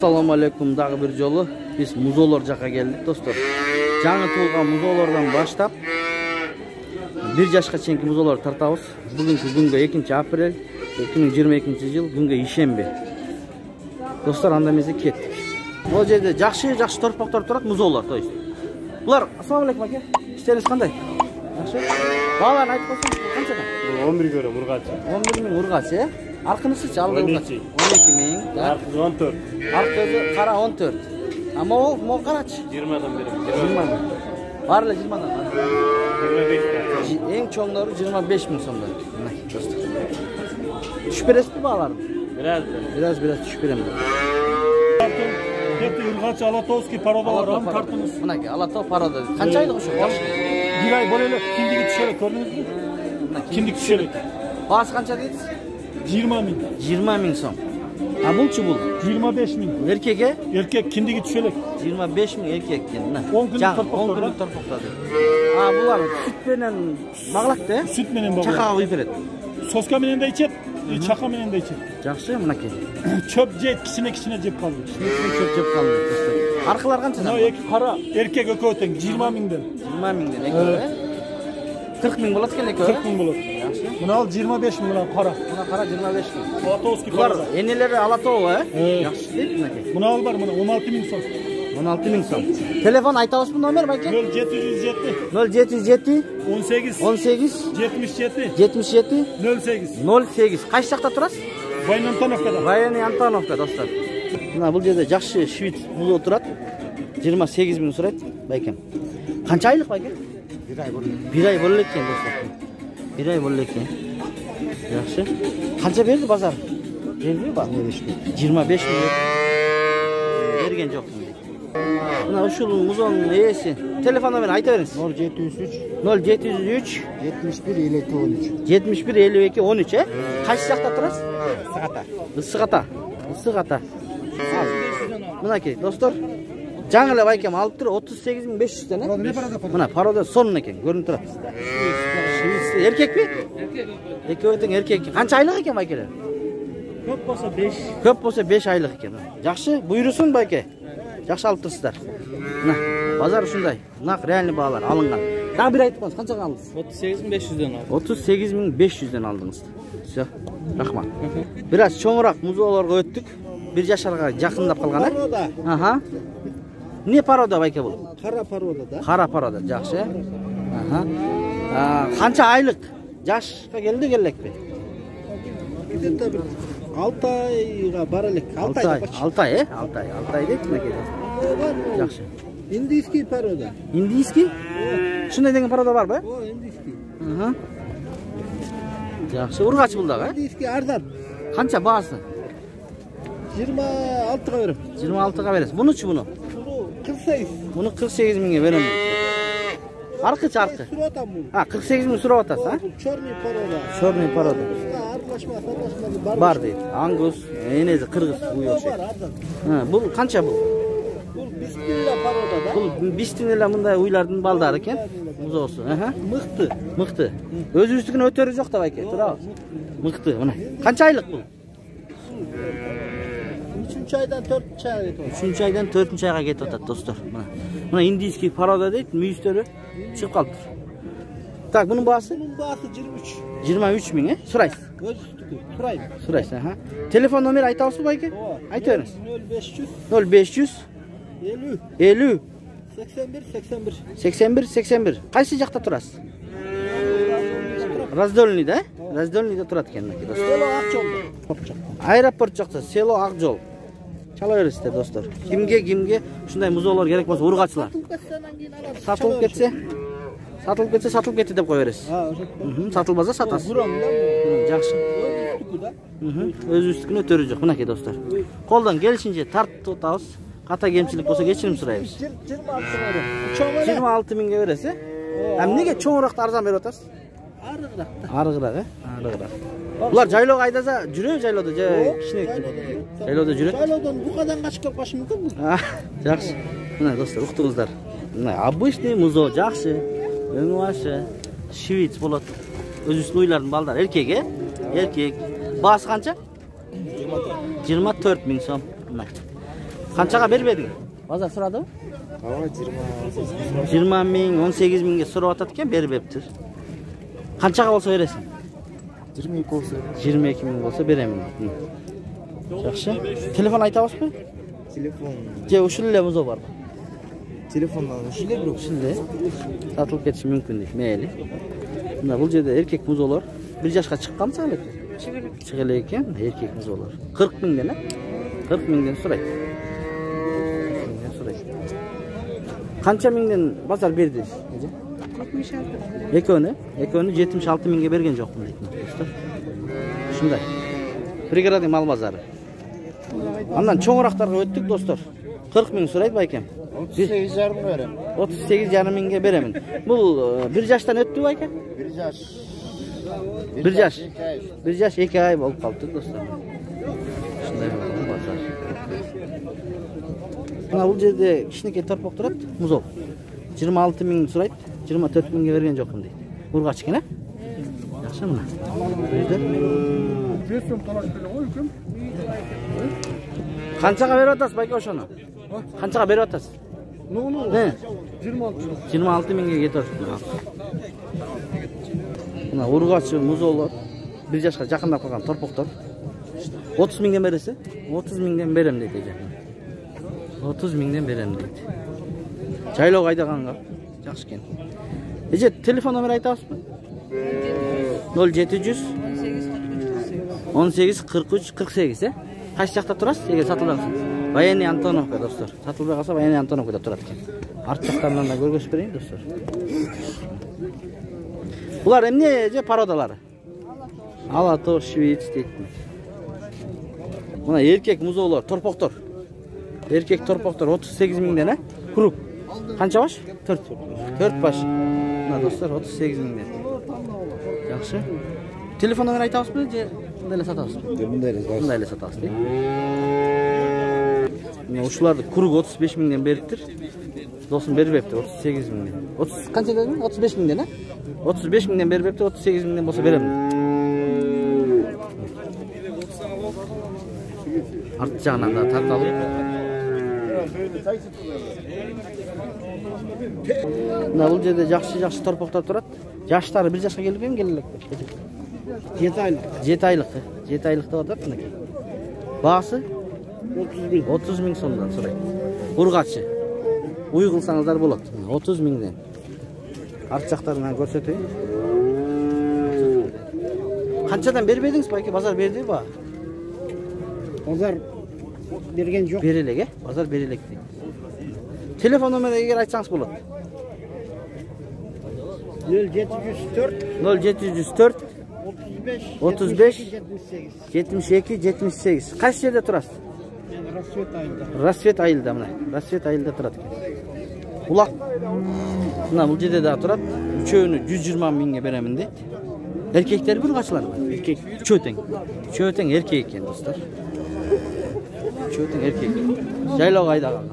Assalamu alaikum, dagы bir жолу biz muzolor жака келдик достор. Жаңы туулган muzolordan баштап 1 жашка чейинки muzolor тартабыз. Бүгүнкү күнгө 2 апрель 2022 жыл күнгө ишемби. Достор, анда эмесе кеттик. Бул жерде жакшы торпоктор турат, muzolor, то есть. Булар, ассаламу алейкум аке. Işleriniz кандай? Жакшы. Бааларын айтып койсоңуз, канчадан? Бул 11 көрөм ургачы. 11 миң ургачы, э? Аркынысы алды ургачы. 12 миң. Аркысы 14. Аркысы кара 14. А мол карачы? 20'dan берем. 20 миң. Бар эле 20'dan. 25 миң. Эң чоңдору 25 миң сомдон. Мына достор. Түшүп бересизби бааларын? Biraz түшүп берем. Кетти ургачы Алатоовский парода бар, тартыңыз. Мынакей Алатоо парода. Канча айлык ошо? 1 ай боло эле киндиги түшөлөт, көрдүңүзбү? Киндик түшөлөт. Баасы канча дейсиз? 20 миң. 20 миң сом. А булчу бул? 25 миң. Эркекке? Эркек киндиги түшөлөт. 25 миң эркек экен. Мына. 10 күндүк торпоктоду. А булар сүт менен багылат да? Сүт менен багылат. Чакага куюп берет. Соска менен да ичет, чака менен да ичет. Жакшы, мынакей. Чөп жейт, кичине жеп калды. Чөп жеп калды достор. Аркылар канчадан? Мына эки кара эркек экөө тең 20 миңден. 20 миңден экөө, э? 40 миң болот экен экөө. 40 миң болот. Жакшы. Мына ал 25 миң мына кара. Мына кара 25 миң. Алатоовский Булар парода. энелери Алатоо, э? Жакшы дейт мынакей. Мына ал бар, мына 16 миң сом. 16 миң сом. Телефон айтабызбы номер байке? 0707 077 18 18 77 77 08. 08. Кайсы жакта турасыз? Вайын Антоновкада. Вайын Антоновка достор. Мына бул жерде жакшы швид музо турат. 28 миң сурайт байкем. Канча айлык байке? 1 ай болду. 1 ай болду экен достор. 1 ай болду экен. Жакшы. Канча берди базар? Бербейби ба? 25 миң. Берген жок. Мына ушул музонун ээси. Телефон номерин айта бериңиз. 0703 0703 71 52 13. 71 52 13, э? Кайсы жакта турасыз? Ысыгата. Ысыгата. Мынакей достор. Жаңы эле байкем алып тур 38500ден, э? Мына парода сонун экен, көрүнүп турат. Эркекпи? Экөө тең эркек. Канча айлык экен байкелер? Көп болсо 5. Көп болсо 5 айлык экен. Жакшы, буйрусун байке. Жакшы алып турсуздар. Мына базар ушундай. Нак реальный баалар алынган. Дагы бир айтып коюңуз, канчага алдыңыз? 38500ден алдым. 38500ден алдыңыз. Всё. Рахмат. Бир аз чоңураак музоолорго өттүк. 1 жашарга жакындап калган, э? Аха. Не парода байке бул? Кара парода да. Кара парода, жакшы. Аха. Канча айлык? Жашка келди элекпи? Где-то 6 айга бар элек. 6 ай. 6 ай, э? 6 ай. 6 ай дейт мынакей. Жакшы. Индийский парода. Индийский? Шундай деген парода барбы? О, индийский. Аха. Жакшы, ургач бул дагы, э? Индийский арзан. Канча баасы? 26га берем. 26га бересиз. Мунучу буну? 48. Буну 48 миңге берем. Аркычы аркы. Суратам бул. 48 миң сурап атасыз, а? Черный парода. Черный парода. Аралашма Бар дейт. Ангус, энеси кыргыз уй окшойт. Бул канча бул? Бул бистинеле парода да. Бул бистинеле мындай уйлардын балдары экен. Музоосу, аха. Мыкты. Өзүбүздүкүнө өтөрү жок да байке, турабы? Мыкты, мына. Канча айлык бул? 3 айдан 4 айга кетип. 3 айдан 4 айга кетип атат достор. Мына индийский парода дейт, мүйүстөрү чыгып калыптыр. Так, bunun baası? Bunun baası 23. 23 ming, suraysiz. Özüstükü. Surayım. Suraysiz, aha. Telefon nomeri aytabızbı bayke? Aytaveriz. 0500 0500 50 50 81 81 81. Qaysi жақта turasiz? Раздольныйда, э? Раздольныйда турат экен мынакей достор. Selo Akjolda. Аэропорт жақта, село Акжол. Чала бересиздер достор. Кимге ушундай музоолор керек болсо ургачылар. Сатылып кетти деп кое бересиз. Сатылбаса сатасыз. Жакшы. Өзүбүздүкүнө өтөрү жок. Мынакей достор. Колдон келишинче тартып атабыз. Ката кемчилик болсо кечирим сурайбыз. 26 миңге бересиз, э? Эмнеге чоңураакты арзан берип атасыз? Арыгыраак, э? Арыгыраак. Булар жайлоого айдаса жүрөбү жайлоодо же кичине? Жайлоодо жүрөт. Жайлоодон букадан качып келип калышы мүмкүн бу. Жакшы. Мына достор, уктуңуздар. Мына обычный музоо жакшы. Өңү башы, швиц болот. Өзүбүздүн уйлардын балдары, эркек, э? Эркек. Баасы канча? 24 миң сом. Qanchaga bermeding? Bozor so'radimi? Hava 20 ming, 18 mingga so'rab atat ekan, beribdir. Qanchaga bo'lsa berasing? 22 olsa. 22 ming bo'lsa beraman. Yaxshi. Telefon aytabizmi? Telefon. Je, ushunlar muzo bor. Telefondan ushunday bir Shunday satılıp ketishi mumkin deydi. Mayli. Bunda bu yerda erkek muzolar 1 yoshga chiqqan sali. Chiqili ekan erkek muzolar. 40 mingdan, 40 mingdan so'raydi. Qancha mingdan bozor berdingiz? 76. Ekoni 76 mingga bergan jo'qman deydi do'stlar. Shunday. Prigradniy mal bozori. Ondan cho'ngroqlarga o'tdik do'stlar. 40 ming so'raydi baykem. 38,5 beraman. 38,5 mingga beraman. Bu 1 yoshdan o'tdi baykem? 1 yosh. 1 yosh. 1 yosh 2 oy bo'lib qoldi do'stlar. Shunday bozor. Mana bu yerda kishniki torpoq turadi, muzol. 26 ming so'raydi, 24 mingga bergan jo'qim deydi. Urg'achgina. Yaxshi mana. Qanchaga beryapsiz baka o'shani? Qanchaga beryapsiz? Ne? 26 mingga yetyapti. Mana urg'achi muzollar 1 yoshga yaqinlab qolgan torpoqlar. 30 mingdan berasiz? 30 mingdan beraman deydi ekan. 30 mingdan beraman deydi. Jaylov haydaganga yaxshi ekan. Eje telefon nomeri aytasizmi? 0700 18 43 48 Qaysi yoqda turasiz? Agar sotilsangiz. Voyenniy Antonovka do'stlar. Sotilmay qolsa Voyenniy Antonovkada turadi ekan. Art yoqdan da ko'rgazib berayim do'stlar. Bular emne parodalari? Alator, Shvets deydi. Buna erkek muzolar, torpoqlar. Erkek torpoqlar 38 mingdan, ha? Quruq. Qancha bosh? 4 bosh. Mana do'stlar 38 mingdan. Yaxshi. Telefon nomeri aytasizmi? Bunday sotasizmi? Bunday sotasizmi? Mana shularni quruq 35 mingdan beribdir. Do'stim beribdi 38 mingdan. 30 qancha deding? 35 mingdan, ha? 35 mingdan beribdi, 38 mingdan bo'lsa beraman. Artjağından da tartalım. Mana bu yerda yaxshi torpoqlar turadi. Yoshlari 1 yoshga kelib ham kelib. 7 oylik. 7 oylik. 7 oylikda o'tadi buniki. Bahsi 30 ming so'mdan so'raydi. Urg'achi. Uy qilsangizlar bo'ladi. 30 mingdan. Artjaqlarni ko'rsatay. Qanchadan bermedingiz balki bozor berdi-ku. Bozor bergen yo'q. Berilege, bozor berilek deydi. Telefon nomeriga aytsangiz bo'ladi. 0704 0704 35 78 72 78. Qaysi yerda turasiz? Rasvet ayilda mana. Rasvet ayilda turadi. Uloq. Mana bu yerda da turadi. Uchovini 120 mingga beraman deydi. Erkekler bir kaçlar mı? Erkek. Çöten erkek ekan do'stlar. Çöten erkek. Jaylov aydagan.